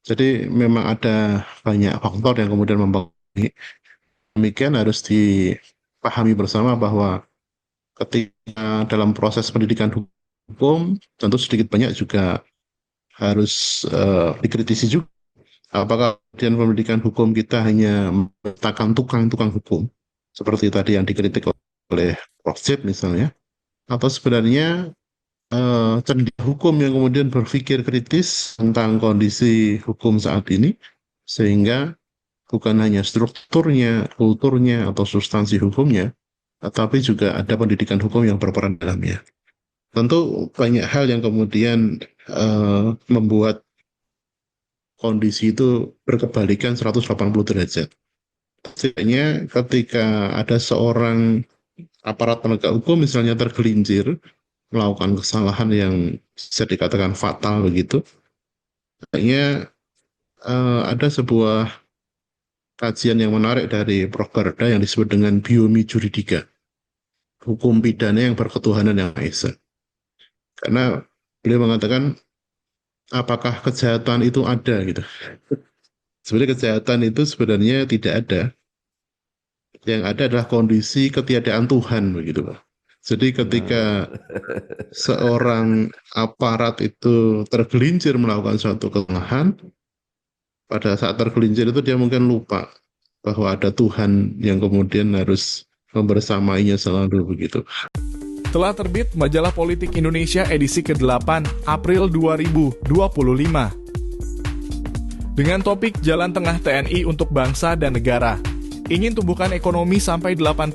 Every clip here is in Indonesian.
Jadi memang ada banyak faktor yang kemudian mempengaruhi. Demikian harus dipahami bersama bahwa ketika dalam proses pendidikan hukum, tentu sedikit banyak juga harus dikritisi juga. Apakah kemudian pendidikan hukum kita hanya menciptakan tukang-tukang hukum, seperti tadi yang dikritik oleh Prof. Cip misalnya, atau sebenarnya cendekia hukum yang kemudian berpikir kritis tentang kondisi hukum saat ini, sehingga bukan hanya strukturnya, kulturnya, atau substansi hukumnya, tetapi juga ada pendidikan hukum yang berperan dalamnya. Tentu banyak hal yang kemudian membuat kondisi itu berkebalikan 180 derajat. Setidaknya ketika ada seorang aparat penegak hukum misalnya tergelincir melakukan kesalahan yang bisa dikatakan fatal begitu, kayaknya ada sebuah kajian yang menarik dari Prof. Garda yang disebut dengan biomi juridika, hukum pidana yang berketuhanan yang Maha Esa. Karena beliau mengatakan apakah kejahatan itu ada gitu. Sebenarnya kejahatan itu sebenarnya tidak ada. Yang ada adalah kondisi ketiadaan Tuhan begitu Pak. Jadi Nah, ketika seorang aparat itu tergelincir melakukan suatu kesalahan, pada saat tergelincir itu dia mungkin lupa bahwa ada Tuhan yang kemudian harus membersamainya selalu begitu. Telah terbit Majalah Politik Indonesia edisi ke-8 April 2025 dengan topik Jalan Tengah TNI untuk Bangsa dan Negara. Ingin tumbuhkan ekonomi sampai 8%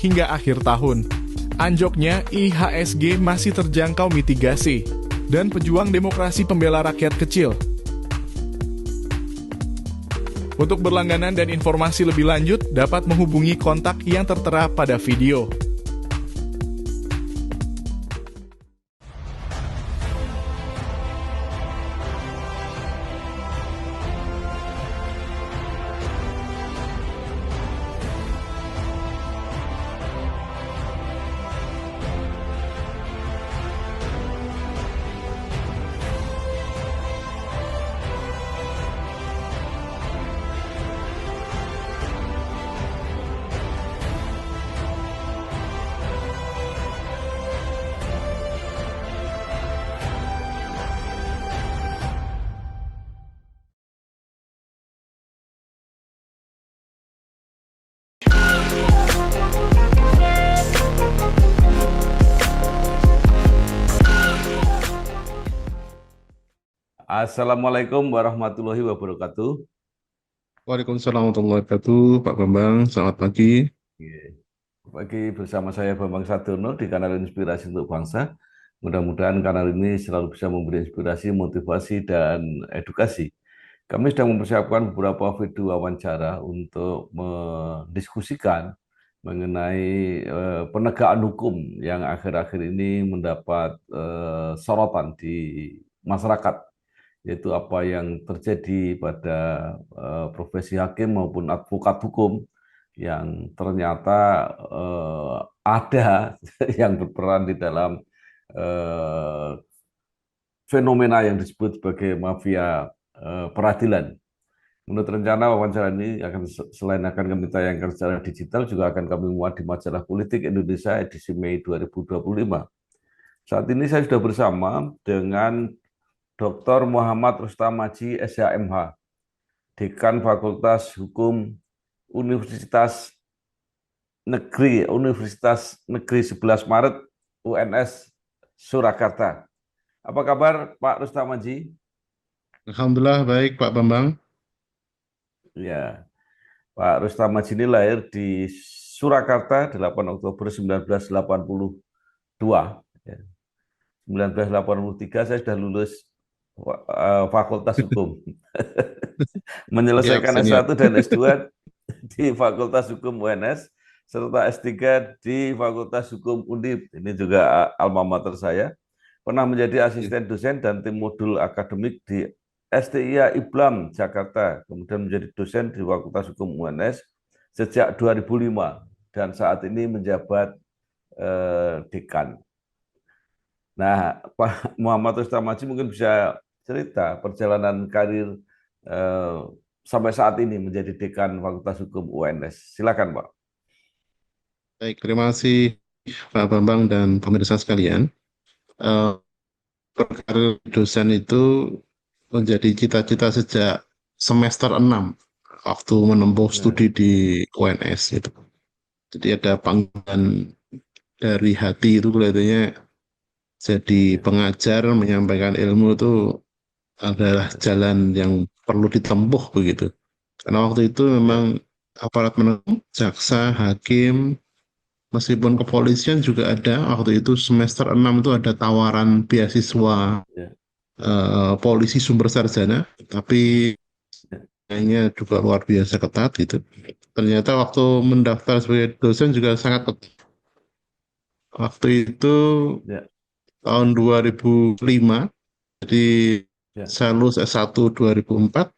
hingga akhir tahun. Anjoknya IHSG masih terjangkau mitigasi dan pejuang demokrasi pembela rakyat kecil. Untuk berlangganan dan informasi lebih lanjut dapat menghubungi kontak yang tertera pada video. Assalamualaikum warahmatullahi wabarakatuh. Waalaikumsalam warahmatullahi wabarakatuh, Pak Bambang. Selamat pagi. Oke. Pagi bersama saya Bambang Sadono di kanal Inspirasi untuk Bangsa. Mudah-mudahan kanal ini selalu bisa memberi inspirasi, motivasi, dan edukasi. Kami sedang mempersiapkan beberapa video wawancara untuk mendiskusikan mengenai penegakan hukum yang akhir-akhir ini mendapat sorotan di masyarakat, yaitu apa yang terjadi pada profesi hakim maupun advokat hukum yang ternyata ada yang berperan di dalam eh, fenomena yang disebut sebagai mafia peradilan. Menurut rencana wawancara ini selain akan kami tayangkan secara digital, juga akan kami muat di Majalah Politik Indonesia edisi Mei 2025. Saat ini saya sudah bersama dengan Dr. Muhammad Rustam Maji, SHMH, Dekan Fakultas Hukum Universitas Negeri 11 Maret UNS Surakarta. Apa kabar Pak Rustam Maji? Alhamdulillah baik, Pak Bambang. Ya, Pak Rustam Maji ini lahir di Surakarta 8 Oktober 1982. Ya. 1983 saya sudah lulus Fakultas Hukum. Siap, Menyelesaikan senior. S1 dan S2 di Fakultas Hukum UNS, serta S3 di Fakultas Hukum Undip. Ini juga alma mater saya. Pernah menjadi asisten dosen dan tim modul akademik di STIA Iblam, Jakarta. Kemudian menjadi dosen di Fakultas Hukum UNS sejak 2005 dan saat ini menjabat dekan. Nah, Pak Muhammad Rustam Maji mungkin bisa cerita perjalanan karir eh, sampai saat ini menjadi dekan Fakultas Hukum UNS. Silakan, Pak. Baik, terima kasih Pak Bambang dan pemirsa sekalian. Eh, Berkarir dosen itu menjadi cita-cita sejak semester 6 waktu menempuh Nah, studi di UNS gitu. Jadi ada panggilan dari hati itu kelihatannya jadi ya, pengajar menyampaikan ilmu itu adalah jalan yang perlu ditempuh begitu. Karena waktu itu ya, memang aparat penegak, jaksa, hakim, meskipun kepolisian juga ada, waktu itu semester 6 itu ada tawaran beasiswa ya, polisi sumber sarjana, tapi ya, kayaknya juga luar biasa ketat gitu. Ternyata waktu mendaftar sebagai dosen juga sangat ketat. Waktu itu ya, tahun 2005, jadi ya, saya lulus S1 2004,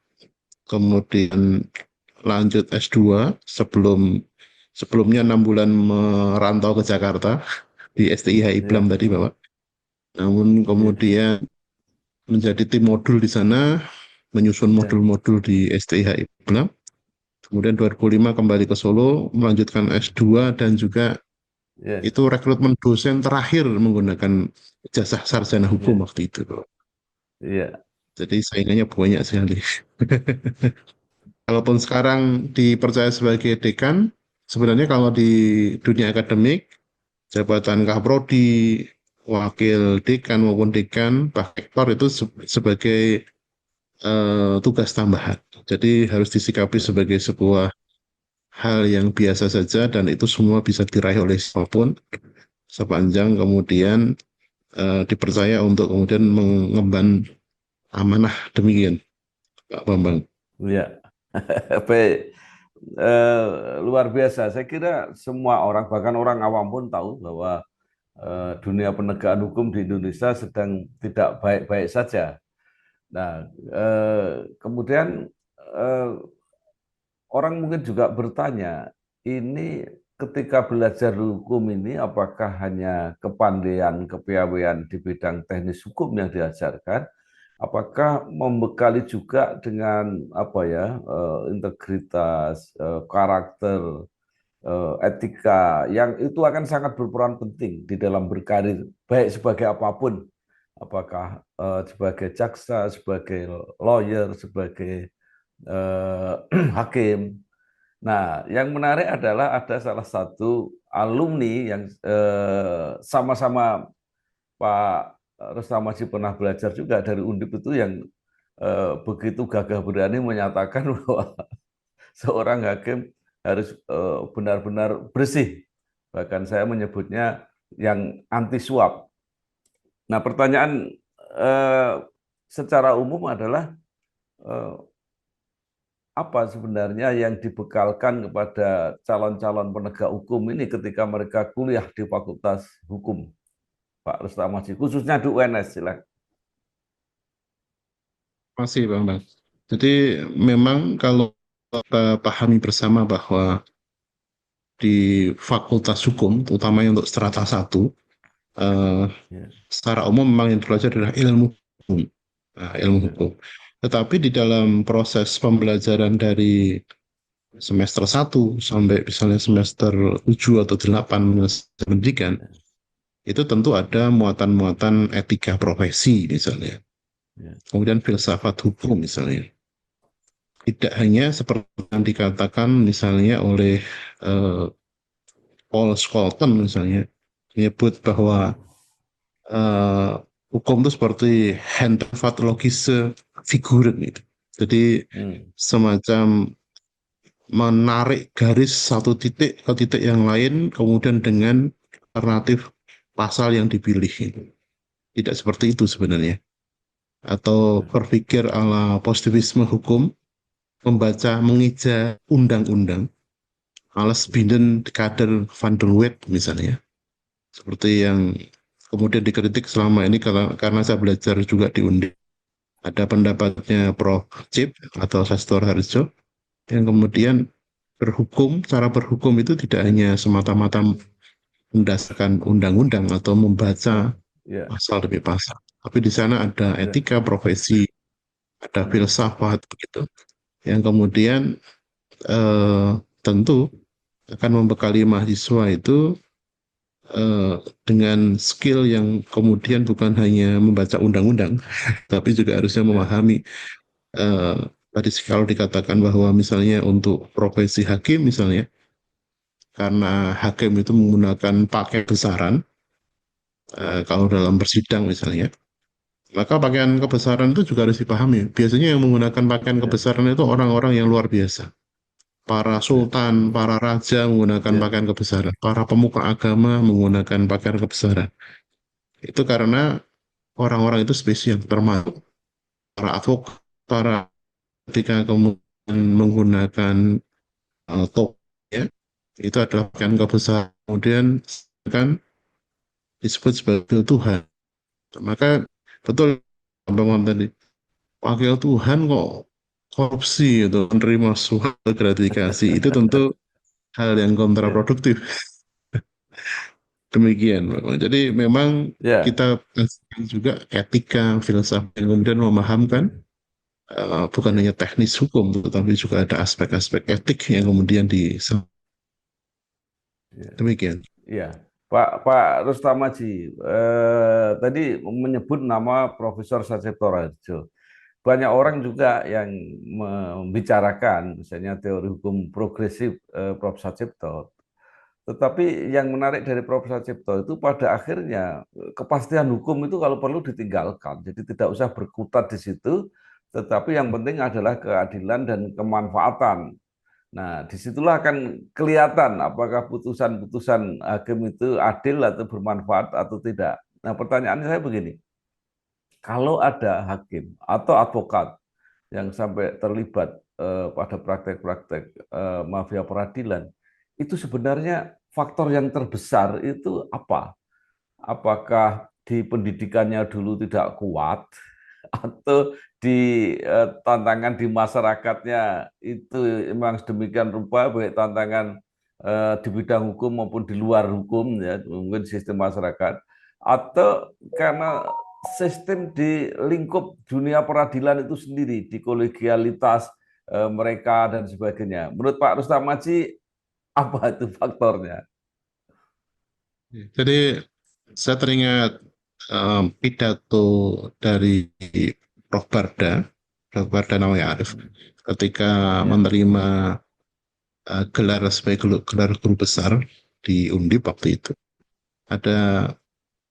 kemudian lanjut S2 sebelumnya 6 bulan merantau ke Jakarta di STIH IPLAM ya, tadi Bapak. Namun ya, kemudian menjadi tim modul di sana, menyusun ya, modul-modul di STIH IPLAM. Kemudian 2005 kembali ke Solo, melanjutkan S2 dan juga ya, itu rekrutmen dosen terakhir menggunakan jasa sarjana hukum ya, waktu itu. ya, Jadi saingannya banyak sekali. Kalaupun sekarang dipercaya sebagai dekan, sebenarnya kalau di dunia akademik, jabatan kaprodi, wakil dekan maupun dekan, bahkan rektor itu sebagai tugas tambahan. Jadi harus disikapi ya, sebagai sebuah hal yang biasa saja dan itu semua bisa diraih oleh siapapun sepanjang kemudian dipercaya untuk kemudian mengemban amanah demikian, Pak Bambang. ya. Baik. Luar biasa. Saya kira semua orang, bahkan orang awam pun tahu bahwa dunia penegakan hukum di Indonesia sedang tidak baik-baik saja. Nah, kemudian eh, orang mungkin juga bertanya, ini ketika belajar hukum ini apakah hanya kepandaian, kepiawaian di bidang teknis hukum yang diajarkan, apakah membekali juga dengan apa ya, integritas, karakter, etika yang itu akan sangat berperan penting di dalam berkarir, baik sebagai apapun, apakah sebagai jaksa, sebagai lawyer, sebagai hakim. Nah, yang menarik adalah ada salah satu alumni yang sama-sama Pak Restamasi pernah belajar juga dari Undip itu yang begitu gagah berani menyatakan bahwa seorang hakim harus benar-benar bersih. Bahkan saya menyebutnya yang anti suap. Nah, pertanyaan eh, secara umum adalah eh, apa sebenarnya yang dibekalkan kepada calon-calon penegak hukum ini ketika mereka kuliah di Fakultas Hukum, Pak Rustamasi, khususnya di UNS, silakan. Masih Bambang. Jadi memang kalau kita pahami bersama bahwa di Fakultas Hukum, utamanya untuk strata 1, eh, Ya, secara umum memang yang belajar adalah ilmu hukum. Nah, ilmu ya, hukum. Tetapi di dalam proses pembelajaran dari semester 1 sampai misalnya semester 7 atau 8 pendidikan, ya, itu tentu ada muatan-muatan etika profesi misalnya. ya, Kemudian filsafat hukum misalnya. Tidak hanya seperti yang dikatakan misalnya oleh eh, Paul Scholten misalnya, menyebut bahwa ya, eh, hukum itu seperti Handwerklogische Figuren gitu. Jadi hmm, semacam menarik garis satu titik ke titik yang lain, kemudian dengan alternatif pasal yang dipilih. Tidak seperti itu sebenarnya. Atau berpikir ala positivisme hukum, membaca, mengeja undang-undang, alas binden kader van der Wet misalnya. Seperti yang kemudian dikritik selama ini karena saya belajar juga di Undip. Ada pendapatnya Prof. Cip atau Sastor Harjo yang kemudian cara berhukum itu tidak hanya semata-mata mendasarkan undang-undang atau membaca ya, pasal demi pasal, tapi di sana ada ya, etika profesi, ada filsafat begitu, yang kemudian tentu akan membekali mahasiswa itu dengan skill yang kemudian bukan hanya membaca undang-undang, tapi juga harusnya memahami tadi kalau dikatakan bahwa misalnya untuk profesi hakim misalnya, karena hakim itu menggunakan pakaian kebesaran, kalau dalam bersidang misalnya, maka pakaian kebesaran itu juga harus dipahami. Biasanya yang menggunakan pakaian kebesaran itu orang-orang yang luar biasa. Para sultan, para raja menggunakan pakaian kebesaran, para pemuka agama menggunakan pakaian kebesaran. Itu karena orang-orang itu spesial, termasuk para advokat, para ketika kemudian menggunakan topi, ya, itu adalah pakaian kebesaran. Kemudian kan disebut sebagai Tuhan. Maka betul Bang tadi, wakil Tuhan kok korupsi itu menerima suap gratifikasi itu tentu hal yang kontraproduktif. Demikian. Jadi memang kita juga etika, filsafat yang kemudian memahamkan bukan hanya teknis hukum, tetapi juga ada aspek-aspek etik yang kemudian demikian. Iya, Pak Rustam Haji, tadi menyebut nama Profesor Sacipto Raharjo. Banyak orang juga yang membicarakan, misalnya teori hukum progresif Prof. Sacipto. Tetapi yang menarik dari Prof. Sacipto itu pada akhirnya kepastian hukum itu kalau perlu ditinggalkan. Jadi tidak usah berkutat di situ, tetapi yang penting adalah keadilan dan kemanfaatan. Nah, disitulah akan kelihatan apakah putusan-putusan hakim itu adil atau bermanfaat atau tidak. Nah, pertanyaan saya begini, kalau ada hakim atau advokat yang sampai terlibat pada praktek-praktek mafia peradilan, itu sebenarnya faktor yang terbesar itu apa? Apakah di pendidikannya dulu tidak kuat, atau di tantangan di masyarakatnya itu memang sedemikian rupa, baik tantangan di bidang hukum maupun di luar hukum, ya mungkin sistem masyarakat, atau karena sistem di lingkup dunia peradilan itu sendiri, di kolegialitas mereka dan sebagainya. Menurut Pak Rustam Haji, apa itu faktornya? Jadi saya teringat pidato dari Prof. Barda Nawaya Arif, ketika menerima gelar sebagai gelar guru besar di Undip waktu itu. Ada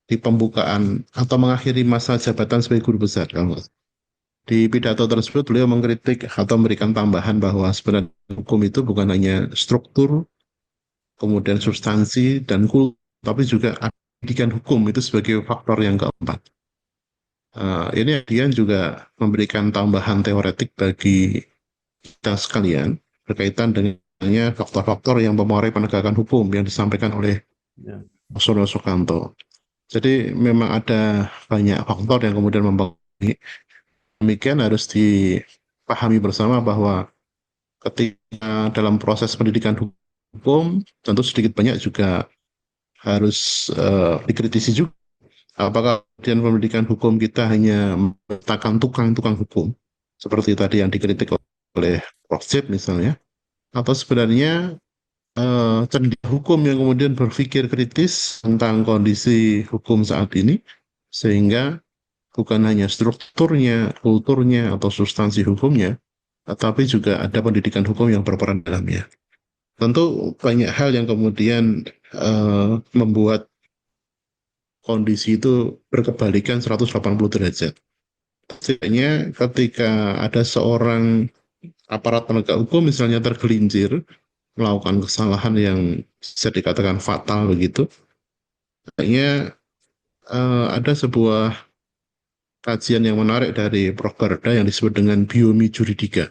di pembukaan atau mengakhiri masa jabatan sebagai guru besar. Di pidato tersebut beliau mengkritik atau memberikan tambahan bahwa sebenarnya hukum itu bukan hanya struktur, kemudian substansi dan kultur, tapi juga pendidikan hukum itu sebagai faktor yang keempat. Ini dia juga memberikan tambahan teoretik bagi kita sekalian berkaitan dengan faktor-faktor yang memorai penegakan hukum yang disampaikan oleh Sono Sukanto. Jadi memang ada banyak faktor yang kemudian mempengaruhi. Demikian harus dipahami bersama bahwa ketika dalam proses pendidikan hukum, tentu sedikit banyak juga harus dikritisi juga. Apakah kemudian pendidikan hukum kita hanya meletakkan tukang-tukang hukum, seperti tadi yang dikritik oleh Prof. Cip misalnya, atau sebenarnya cendekia hukum yang kemudian berpikir kritis tentang kondisi hukum saat ini, sehingga bukan hanya strukturnya, kulturnya, atau substansi hukumnya, tetapi juga ada pendidikan hukum yang berperan dalamnya. Tentu banyak hal yang kemudian membuat kondisi itu berkebalikan 180 derajat. Setidaknya ketika ada seorang aparat penegak hukum misalnya tergelincir melakukan kesalahan yang bisa dikatakan fatal begitu, kayaknya ada sebuah kajian yang menarik dari Prof. Barda yang disebut dengan biomi juridika,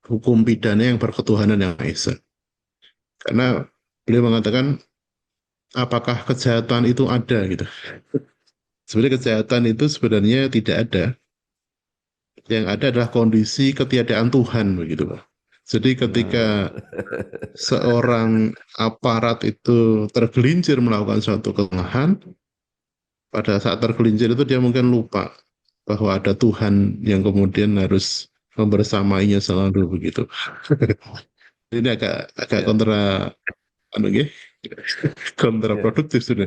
hukum pidana yang berketuhanan yang Maha Esa. Karena beliau mengatakan apakah kejahatan itu ada gitu. Sebenarnya kejahatan itu sebenarnya tidak ada. Yang ada adalah kondisi ketiadaan Tuhan begitu, Pak. Jadi ketika seorang aparat itu tergelincir melakukan suatu kesalahan, pada saat tergelincir itu dia mungkin lupa bahwa ada Tuhan yang kemudian harus membersamainya selalu begitu. Ini agak Ya, kontra, anu nggih, ya, kontraproduktif sudah.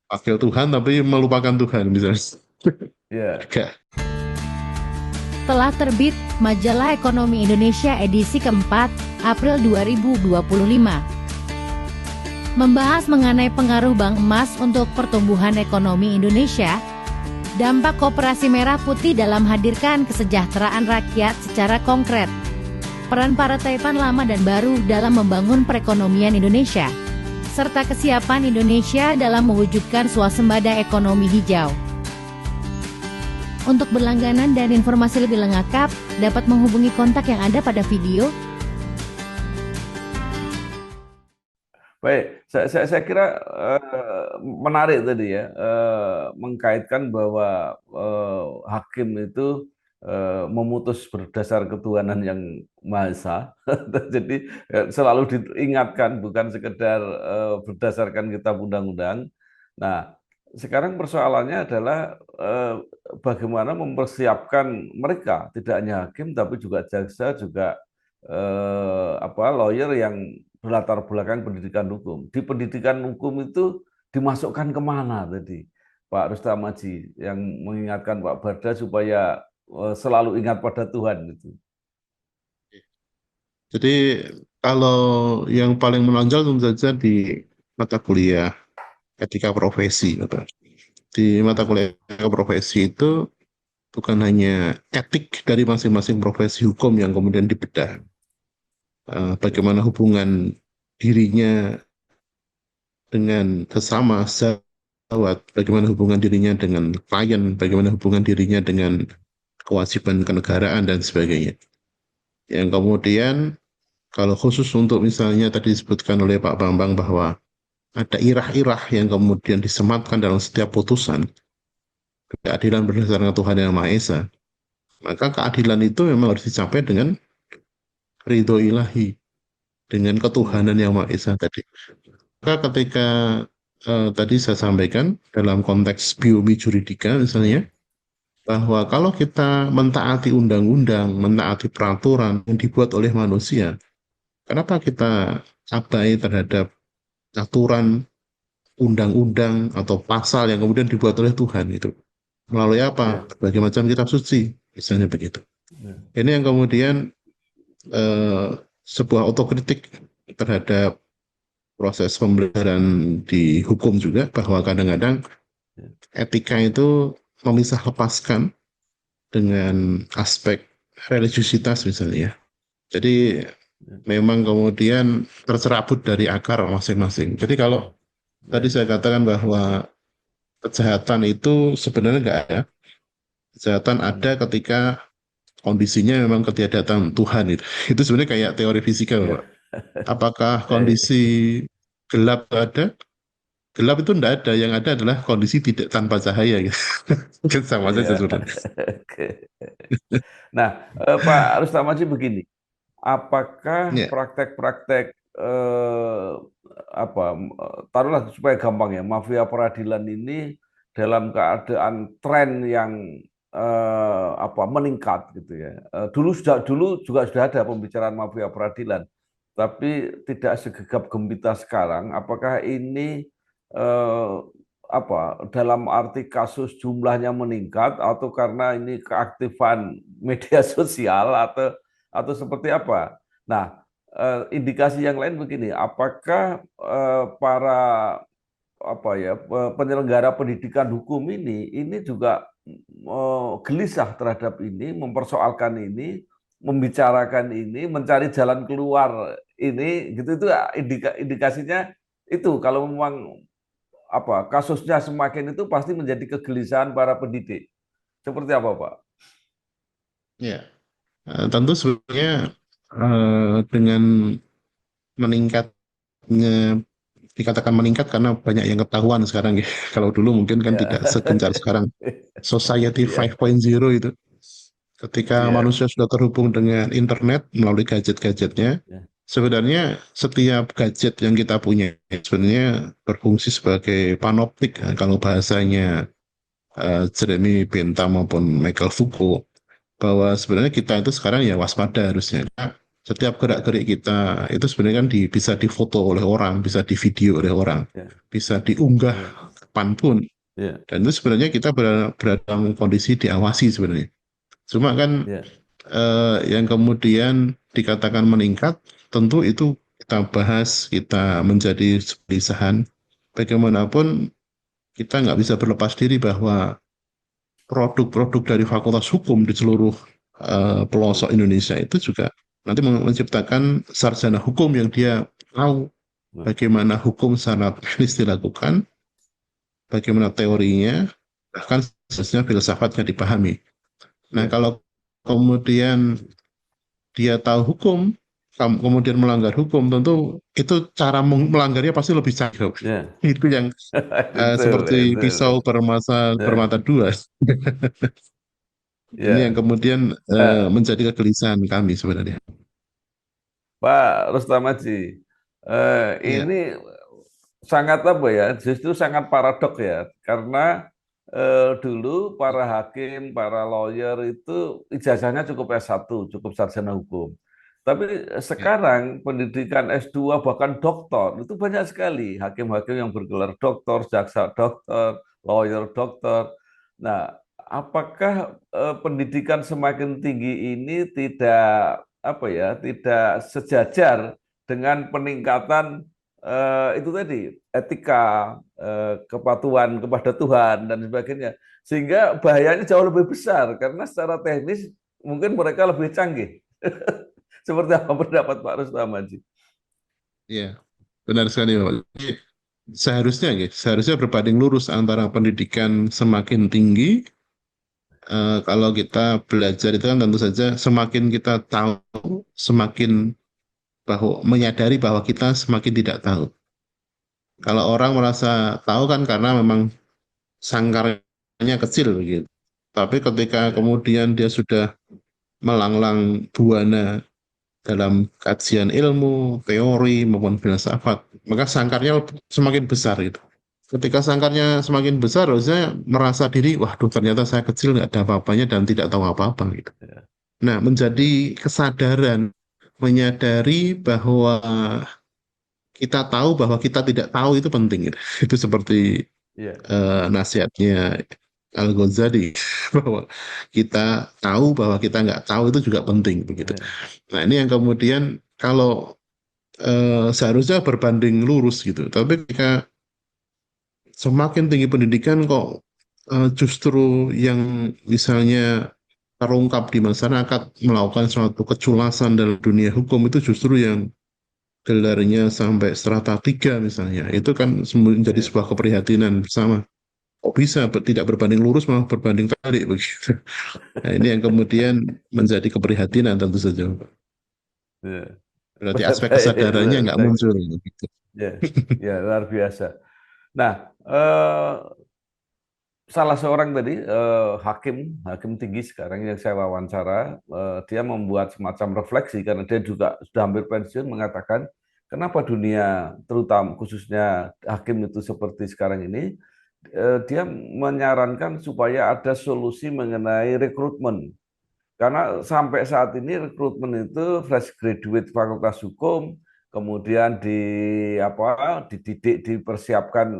Wakil Tuhan tapi melupakan Tuhan misalnya. ya. Agak, Telah terbit Majalah Ekonomi Indonesia edisi keempat, April 2025. Membahas mengenai pengaruh bank emas untuk pertumbuhan ekonomi Indonesia, dampak Koperasi Merah Putih dalam hadirkan kesejahteraan rakyat secara konkret, peran partai lama dan baru dalam membangun perekonomian Indonesia, serta kesiapan Indonesia dalam mewujudkan swasembada ekonomi hijau. Untuk berlangganan dan informasi lebih lengkap, dapat menghubungi kontak yang ada pada video. Baik, saya kira menarik tadi ya, mengkaitkan bahwa hakim itu memutus berdasar ketuhanan yang Maha Esa. Jadi selalu diingatkan, bukan sekedar berdasarkan kitab undang-undang. Nah, sekarang persoalannya adalah bagaimana mempersiapkan mereka, tidak hanya hakim tapi juga jaksa, juga lawyer yang berlatar belakang pendidikan hukum. Di pendidikan hukum itu dimasukkan kemana tadi, Pak Rustam Aji, yang mengingatkan Pak Barda supaya selalu ingat pada Tuhan itu. jadi kalau yang paling menonjol tentu saja di mata kuliah etika profesi, gitu. Di mata kuliah etika profesi itu bukan hanya etik dari masing-masing profesi hukum yang kemudian dibedah, bagaimana hubungan dirinya dengan sesama sejawat, bagaimana hubungan dirinya dengan klien, bagaimana hubungan dirinya dengan kewajiban kenegaraan dan sebagainya. Yang kemudian kalau khusus untuk misalnya tadi disebutkan oleh Pak Bambang bahwa ada irah-irah yang kemudian disematkan dalam setiap putusan, keadilan berdasarkan Tuhan Yang Maha Esa, maka keadilan itu memang harus dicapai dengan ridho ilahi, dengan ketuhanan Yang Maha Esa tadi. Maka ketika tadi saya sampaikan dalam konteks biomi juridika misalnya, bahwa kalau kita mentaati undang-undang, mentaati peraturan yang dibuat oleh manusia, kenapa kita abai terhadap aturan undang-undang atau pasal yang kemudian dibuat oleh Tuhan itu? Melalui apa? Ya, Berbagai macam kitab suci, misalnya begitu. ya, Ini yang kemudian sebuah otokritik terhadap proses pembelajaran di hukum juga, bahwa kadang-kadang ya. etika itu memisah lepaskan dengan aspek religiusitas misalnya. Jadi memang kemudian tercerabut dari akar masing-masing. Jadi kalau tadi saya katakan bahwa kejahatan itu sebenarnya nggak ada. Kejahatan ada ketika kondisinya memang ketiadaan Tuhan itu. Itu sebenarnya kayak teori fisika, Ya. Pak. Apakah Ya, ya. kondisi gelap ada? Gelap itu tidak ada. Yang ada adalah kondisi tidak tanpa cahaya gitu. Sama saja Ya. sudah. Oke. Nah, Pak Rustam Aji begini, apakah Ya. praktek-praktek taruhlah supaya gampang ya, mafia peradilan ini dalam keadaan tren yang meningkat gitu ya. Dulu juga sudah ada pembicaraan mafia peradilan, tapi tidak segegap gempita sekarang. Apakah ini eh, dalam arti kasus jumlahnya meningkat atau karena ini keaktifan media sosial atau seperti apa? Nah, indikasi yang lain begini, apakah para penyelenggara pendidikan hukum ini juga gelisah terhadap ini, mempersoalkan ini, membicarakan ini, mencari jalan keluar ini, gitu itu indikasinya itu kalau memang kasusnya semakin itu pasti menjadi kegelisahan para pendidik. Seperti apa, Pak? Ya. Tentu sebenarnya dengan meningkatnya, dikatakan meningkat karena banyak yang ketahuan sekarang ya. Kalau dulu mungkin kan Ya. tidak segencar sekarang. Society Iya, 5.0 itu, ketika iya, manusia sudah terhubung dengan internet melalui gadget-gadgetnya, iya, sebenarnya setiap gadget yang kita punya sebenarnya berfungsi sebagai panoptik, kalau bahasanya Jeremy Bentham maupun Michael Foucault, bahwa sebenarnya kita itu sekarang ya waspada harusnya. Setiap gerak-gerik kita itu sebenarnya kan bisa difoto oleh orang, bisa divideo oleh orang, Ya, bisa diunggah ya, kapanpun. ya, Dan itu sebenarnya kita berada dalam kondisi diawasi sebenarnya. Cuma kan ya, yang kemudian dikatakan meningkat, tentu itu kita bahas, kita menjadi kegelisahan. Bagaimanapun kita nggak bisa berlepas diri bahwa produk-produk dari Fakultas Hukum di seluruh pelosok Indonesia itu juga nanti menciptakan sarjana hukum yang dia tahu ya, bagaimana hukum secara teknis dilakukan, bagaimana teorinya, bahkan seharusnya filsafatnya dipahami. Nah, ya, kalau kemudian dia tahu hukum, kemudian melanggar hukum, tentu itu cara melanggarnya pasti lebih canggih. ya. Itu yang Itu, seperti itu, itu. pisau Ya, bermata dua. Ini yang ya. kemudian Eh, menjadi kegelisahan kami sebenarnya. Pak Rustam Haji, Iya, ini sangat apa ya, justru sangat paradok ya, karena dulu para hakim, para lawyer itu ijazahnya cukup S1, cukup sarjana hukum. Tapi iya, sekarang pendidikan S2 bahkan doktor itu banyak sekali hakim-hakim yang bergelar doktor, jaksa doktor, lawyer doktor. Nah, apakah pendidikan semakin tinggi ini tidak apa ya, tidak sejajar dengan peningkatan itu tadi etika, kepatuhan kepada Tuhan dan sebagainya, sehingga bahayanya jauh lebih besar karena secara teknis mungkin mereka lebih canggih. Seperti apa pendapat Pak Rustam Haji? iya, benar sekali, Pak. Jadi, seharusnya berbanding lurus antara pendidikan semakin tinggi. Kalau kita belajar itu kan tentu saja semakin kita tahu, semakin menyadari bahwa kita semakin tidak tahu. Kalau orang merasa tahu kan karena memang sangkarnya kecil begitu. Tapi ketika Ya, kemudian dia sudah melanglang buana dalam kajian ilmu, teori maupun filsafat, maka sangkarnya semakin besar gitu. Ketika sangkarnya semakin besar, harusnya merasa diri, waduh ternyata saya kecil nggak ada apa-apanya dan tidak tahu apa-apa gitu. ya, Nah, ya, menjadi kesadaran, menyadari bahwa kita tahu bahwa kita tidak tahu itu penting gitu. Itu seperti ya, nasihatnya Al-Ghazali bahwa kita tahu bahwa kita nggak tahu itu juga penting begitu. ya, Nah, ini yang kemudian kalau seharusnya berbanding lurus gitu. Tapi ketika semakin tinggi pendidikan kok justru yang misalnya terungkap di masyarakat melakukan suatu keculasan dalam dunia hukum itu justru yang gelarnya sampai strata 3 misalnya. Itu kan menjadi ya, sebuah keprihatinan bersama. Kok bisa tidak berbanding lurus malah berbanding terbalik begitu. Nah, ini yang kemudian menjadi keprihatinan tentu saja. ya. Berarti aspek Baik, kesadarannya nggak baik. muncul gitu. Ya, ya luar biasa. Nah, salah seorang tadi hakim hakim tinggi sekarang yang saya wawancara, dia membuat semacam refleksi karena dia juga sudah hampir pensiun, mengatakan kenapa dunia terutama khususnya hakim itu seperti sekarang ini, dia menyarankan supaya ada solusi mengenai rekrutmen. Karena sampai saat ini rekrutmen itu fresh graduate Fakultas Hukum, kemudian dididik, dipersiapkan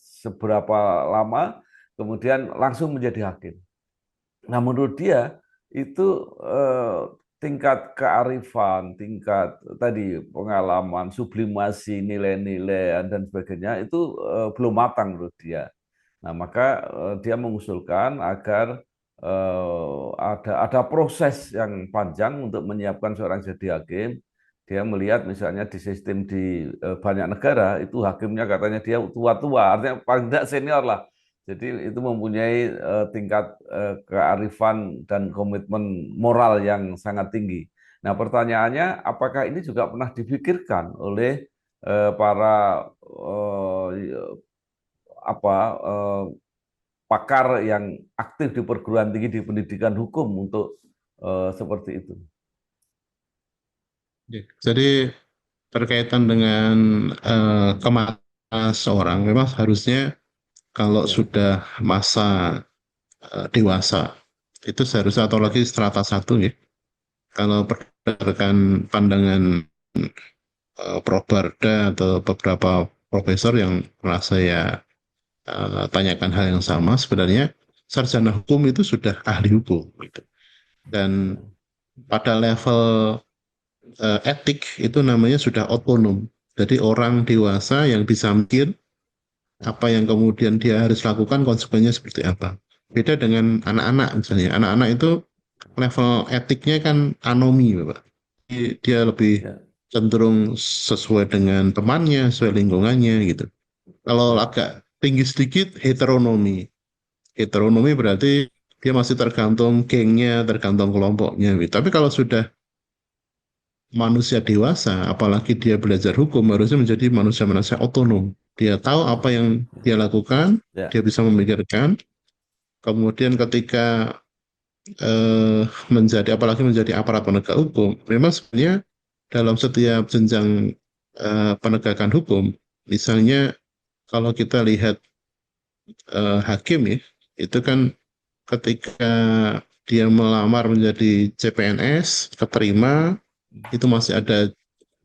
seberapa lama, kemudian langsung menjadi hakim. Nah, menurut dia itu tingkat kearifan, tingkat tadi pengalaman, sublimasi nilai-nilai dan sebagainya itu belum matang menurut dia. Nah, maka dia mengusulkan agar ada proses yang panjang untuk menyiapkan seorang jadi hakim. Dia melihat misalnya di sistem di banyak negara itu hakimnya katanya dia tua-tua, artinya paling tidak senior lah. Jadi itu mempunyai tingkat kearifan dan komitmen moral yang sangat tinggi. Nah, pertanyaannya, apakah ini juga pernah dipikirkan oleh para apa pakar yang aktif di perguruan tinggi di pendidikan hukum untuk seperti itu? Oke. Jadi berkaitan dengan kematian seorang, memang harusnya kalau Ya, sudah masa dewasa itu seharusnya atau ya, lagi strata satu ya. Kalau berdasarkan pandangan Probarda atau beberapa profesor yang merasa ya tanyakan hal yang sama, sebenarnya sarjana hukum itu sudah ahli hukum gitu. Dan ya, pada level etik itu namanya sudah otonom. Jadi orang dewasa yang bisa mikir apa yang kemudian dia harus lakukan konsekuensinya seperti apa. Beda dengan anak-anak misalnya. Anak-anak itu level etiknya kan anomi, Bapak. Dia lebih ya, cenderung sesuai dengan temannya, sesuai lingkungannya gitu. Kalau ya, agak tinggi sedikit heteronomi. Heteronomi berarti dia masih tergantung gengnya, tergantung kelompoknya gitu. Tapi kalau sudah manusia dewasa, apalagi dia belajar hukum, harusnya menjadi manusia-manusia otonom. Dia tahu apa yang dia lakukan, ya, dia bisa memikirkan. Kemudian ketika menjadi, apalagi menjadi aparat penegak hukum, memang sebenarnya dalam setiap jenjang penegakan hukum, misalnya kalau kita lihat hakim ya, itu kan ketika dia melamar menjadi CPNS, keterima, itu masih ada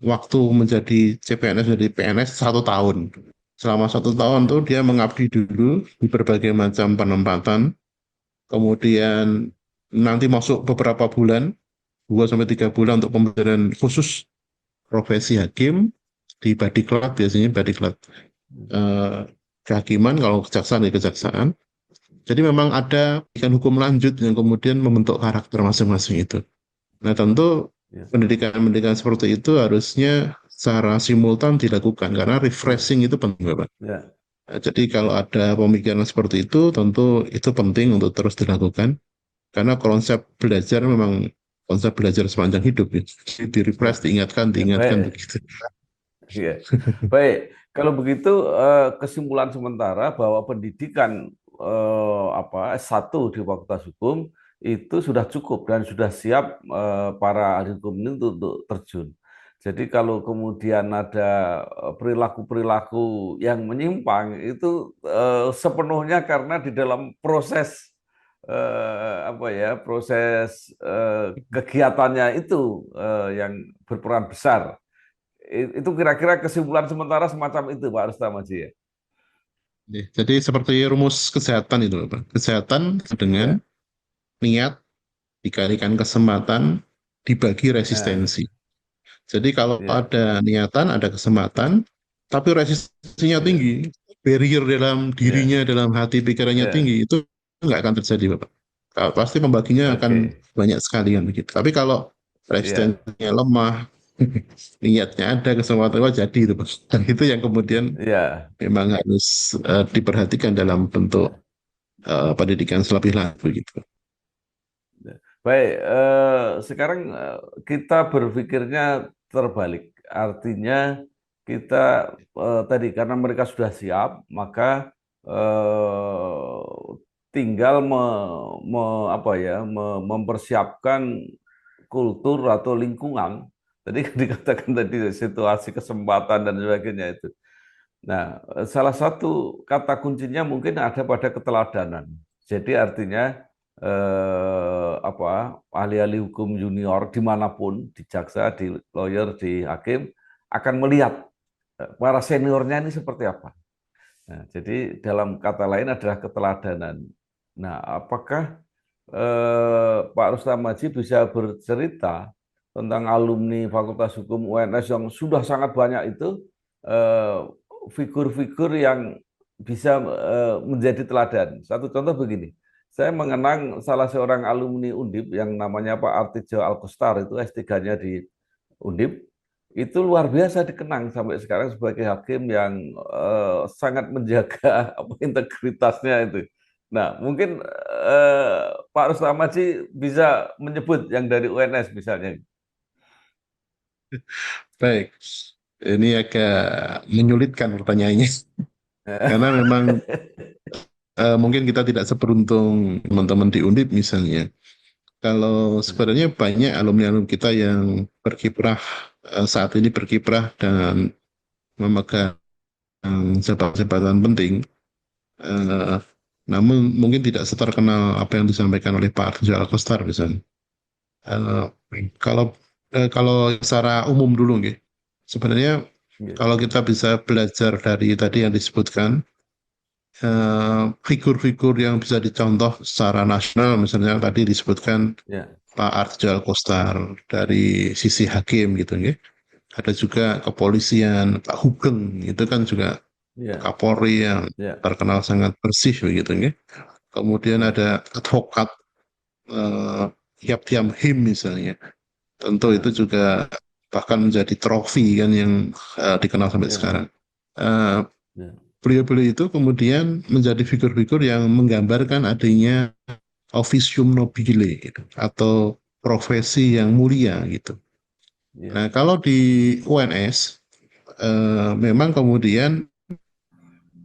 waktu menjadi CPNS menjadi PNS 1 tahun. Selama 1 tahun tuh dia mengabdi dulu di berbagai macam penempatan, kemudian nanti masuk beberapa bulan, 2 sampai 3 bulan untuk pembelajaran khusus profesi hakim di Badiklat, biasanya Badiklat eh, kehakiman, kalau kejaksaan ya kejaksaan. Jadi memang ada pendidikan hukum lanjut yang kemudian membentuk karakter masing-masing itu. Nah tentu ya, pendidikan-pendidikan seperti itu harusnya secara simultan dilakukan karena ya, refreshing itu penting, Bapak. ya, Nah, jadi kalau ada pemikiran seperti itu, tentu itu penting untuk terus dilakukan karena konsep belajar memang konsep belajar sepanjang hidup ya. Jadi di refresh, ya, diingatkan, ya, diingatkan baik. begitu. Iya. Baik, kalau begitu kesimpulan sementara bahwa pendidikan S1 di Fakultas Hukum itu sudah cukup dan sudah siap para ahli hukum ini untuk terjun. Jadi kalau kemudian ada perilaku-perilaku yang menyimpang itu sepenuhnya karena di dalam proses proses kegiatannya itu yang berperan besar. Itu kira-kira kesimpulan sementara semacam itu, Pak Rustamaji ya. Ya, jadi seperti rumus kesehatan itu, Bapak. Kesehatan dengan Ya, niat dikalikan kesempatan dibagi nah, resistensi. Jadi kalau ya, ada niatan, ada kesempatan, tapi resistensinya ya, tinggi, barrier dalam ya, dirinya, dalam hati pikirannya ya. tinggi, itu nggak akan terjadi, Bapak. Pasti pembaginya akan Oke, banyak sekali kan begitu. Tapi kalau ya, resistensinya lemah, niatnya ada, kesempatan wah jadi itu, Pak. Dan itu yang kemudian ya, memang harus diperhatikan dalam bentuk ya. pendidikan selebih lanjut begitu. Ya. Baik, sekarang kita berpikirnya terbalik. Artinya kita tadi karena mereka sudah siap, maka tinggal mempersiapkan kultur atau lingkungan. Tadi dikatakan tadi situasi kesempatan dan sebagainya itu. Nah, salah satu kata kuncinya mungkin ada pada keteladanan. Jadi artinya ahli-ahli hukum junior dimanapun, di jaksa, di lawyer, di hakim akan melihat para seniornya ini seperti apa. Nah, jadi dalam kata lain adalah keteladanan. Nah, apakah Pak Rustam Maji bisa bercerita tentang alumni Fakultas Hukum UNS yang sudah sangat banyak itu eh, figur-figur yang bisa menjadi teladan. Satu contoh begini, saya mengenang salah seorang alumni Undip yang namanya Pak Artijo Alkostar itu S3-nya di Undip, itu luar biasa dikenang sampai sekarang sebagai hakim yang sangat menjaga integritasnya itu. Nah, mungkin Pak Rustamaji bisa menyebut yang dari UNS misalnya. Baik, ini agak menyulitkan pertanyaannya karena memang mungkin kita tidak seberuntung teman-teman di Undip misalnya. Kalau sebenarnya banyak alumni-alumni kita yang berkiprah saat ini berkiprah dan memegang jabatan-jabatan penting. Eh, namun mungkin tidak seterkenal apa yang disampaikan oleh Pak Arjo Alkostar misalnya. Eh, kalau secara umum dulu, nggih. Sebenarnya Nggih. kalau kita bisa belajar dari tadi yang disebutkan, figur-figur yang bisa dicontoh secara nasional, misalnya tadi disebutkan Ya, Pak Arjo Alkostar dari sisi hakim gitu, nggih. Ada juga kepolisian, Pak Hugeng, itu kan juga ya, Kapolri yang ya, terkenal sangat bersih begitu, nggih. Kemudian ya, ada advokat Yap Tiam Him misalnya. Tentu itu ya, juga bahkan menjadi trofi kan yang dikenal sampai ya, sekarang. Eh, ya, Beliau-beliau itu kemudian menjadi figur-figur yang menggambarkan adanya officium nobile gitu, atau profesi yang mulia gitu. ya. Nah, kalau di UNS memang kemudian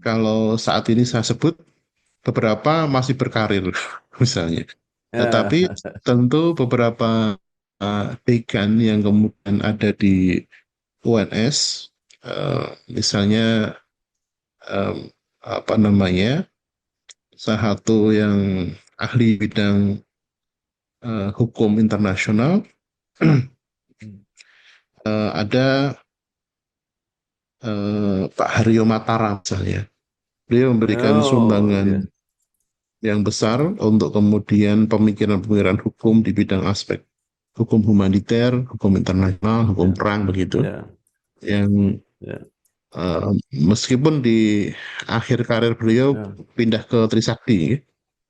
kalau saat ini saya sebut beberapa masih berkarir misalnya. Tetapi Ya, tentu beberapa dekan yang kemudian ada di UNS, misalnya apa namanya, salah satu yang ahli bidang hukum internasional, ada Pak Haryo Matara misalnya. Beliau memberikan oh, sumbangan ya, yang besar untuk kemudian pemikiran-pemikiran hukum di bidang aspek hukum humaniter, hukum internasional, hukum ya, perang begitu. ya, Yang ya, meskipun di akhir karir beliau ya, pindah ke Trisakti,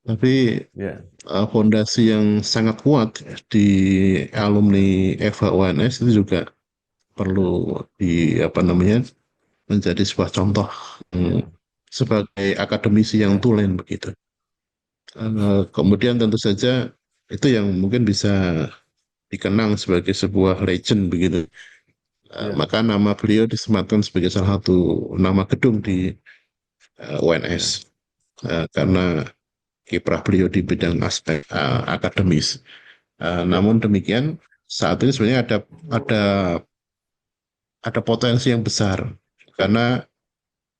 tapi ya, fondasi yang sangat kuat di alumni EVA UNS itu juga perlu di apa namanya, menjadi sebuah contoh ya, sebagai akademisi yang ya, tulen begitu. Kemudian tentu saja itu yang mungkin bisa dikenang sebagai sebuah legend begitu. ya, Maka nama beliau disematkan sebagai salah satu nama gedung di ya, UNS, karena kiprah beliau di bidang aspek akademis. ya, Namun demikian saat ini sebenarnya ada ada potensi yang besar karena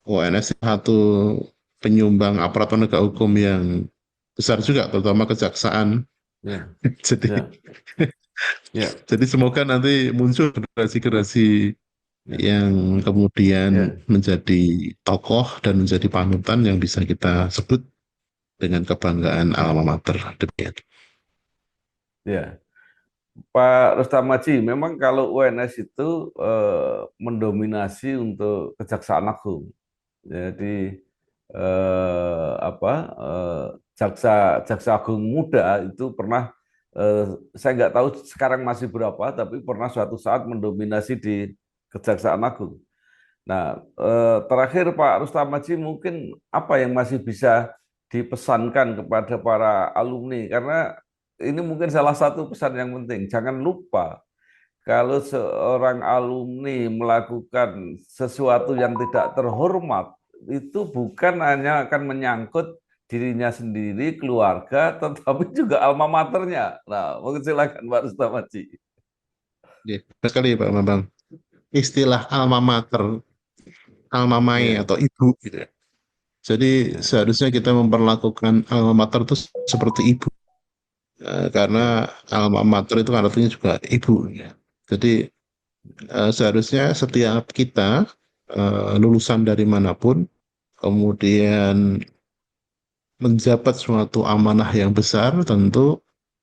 UNS satu penyumbang aparat penegak hukum yang besar juga, terutama kejaksaan. ya, Jadi ya, ya, jadi semoga nanti muncul generasi-generasi ya, yang kemudian ya, menjadi tokoh dan menjadi panutan yang bisa kita sebut dengan kebanggaan ya, alma mater. Demikian. ya. Pak Rustam Maji, memang kalau UNS itu mendominasi untuk Kejaksaan Agung. Jadi apa jaksa jaksa agung muda itu pernah saya nggak tahu sekarang masih berapa, tapi pernah suatu saat mendominasi di Kejaksaan Agung. Nah, terakhir Pak Rustam Maji, mungkin apa yang masih bisa dipesankan kepada para alumni, karena ini mungkin salah satu pesan yang penting. Jangan lupa kalau seorang alumni melakukan sesuatu yang tidak terhormat, itu bukan hanya akan menyangkut dirinya sendiri, keluarga, tetapi juga alma maternya. Nah, mungkin silakan Pak Rustamaji. Ya, benar sekali Pak Bambang. Istilah alma mater, alma mae Ya, atau ibu gitu ya. Jadi ya, seharusnya kita memperlakukan alma mater itu seperti ibu. ya, Karena alma mater itu kan artinya juga ibu ya. Jadi seharusnya setiap kita lulusan dari manapun kemudian menjabat suatu amanah yang besar, tentu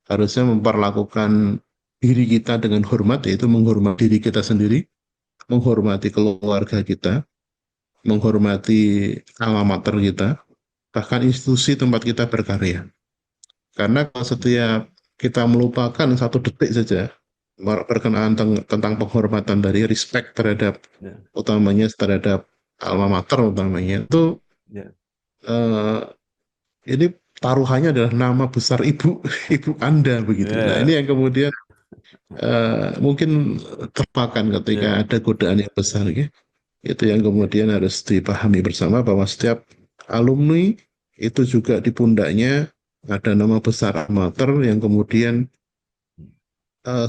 harusnya memperlakukan diri kita dengan hormat, yaitu menghormati diri kita sendiri, menghormati keluarga kita, menghormati alma mater kita, bahkan institusi tempat kita berkarya. Karena kalau setiap kita melupakan satu detik saja berkenaan tentang penghormatan dari respect terhadap, ya, utamanya terhadap alma mater utamanya, itu ya, eh, ini taruhannya adalah nama besar ibu ibu Anda begitu. Nah, ini ya, yang kemudian mungkin terpakan ketika ya, ada godaan yang besar ya. Itu yang kemudian harus dipahami bersama bahwa setiap alumni itu juga di pundaknya ada nama besar amater yang kemudian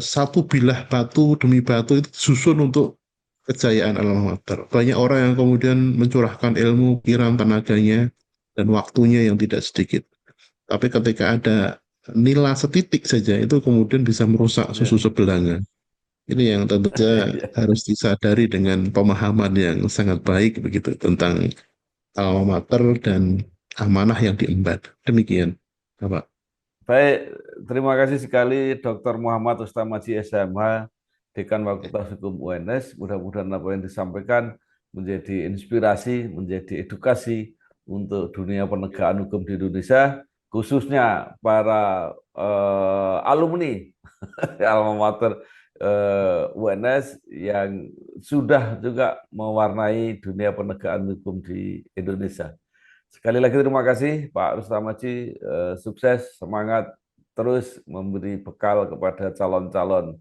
satu bilah batu demi batu itu susun untuk kejayaan alma mater. Banyak orang yang kemudian mencurahkan ilmu, pikiran, tenaganya dan waktunya yang tidak sedikit. Tapi ketika ada nilai setitik saja itu kemudian bisa merusak susu Ya. sebelanga. Ini yang tentu saja Ya. harus disadari dengan pemahaman yang sangat baik begitu tentang alma mater dan amanah yang diemban. Demikian, Bapak. Baik, terima kasih sekali Dr. Muhammad Ustamaji SMH, Dekan Fakultas Hukum UNS. Mudah-mudahan apa yang disampaikan menjadi inspirasi, menjadi edukasi untuk dunia penegakan hukum di Indonesia, khususnya para alumni alma mater UNS yang sudah juga mewarnai dunia penegakan hukum di Indonesia. Sekali lagi terima kasih Pak Rustamaji, sukses, semangat terus memberi bekal kepada calon-calon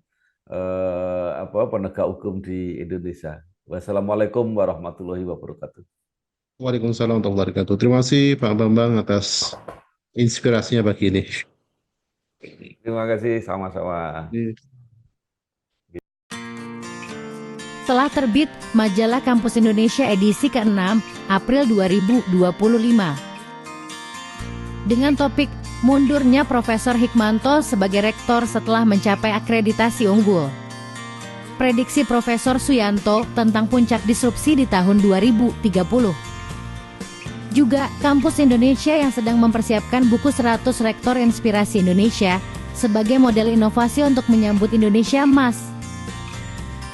penegak hukum di Indonesia. Wassalamualaikum warahmatullahi wabarakatuh. Waalaikumsalam warahmatullahi wabarakatuh. Terima kasih Pak Bambang atas inspirasinya pagi ini. Terima kasih, sama-sama. Setelah terbit Majalah Kampus Indonesia edisi ke-6 April 2025 dengan topik mundurnya Profesor Hikmanto sebagai rektor setelah mencapai akreditasi unggul. Prediksi Profesor Suyanto tentang puncak disrupsi di tahun 2030. Juga Kampus Indonesia yang sedang mempersiapkan buku 100 Rektor Inspirasi Indonesia sebagai model inovasi untuk menyambut Indonesia Emas.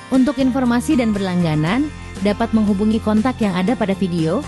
Untuk informasi dan berlangganan, dapat menghubungi kontak yang ada pada video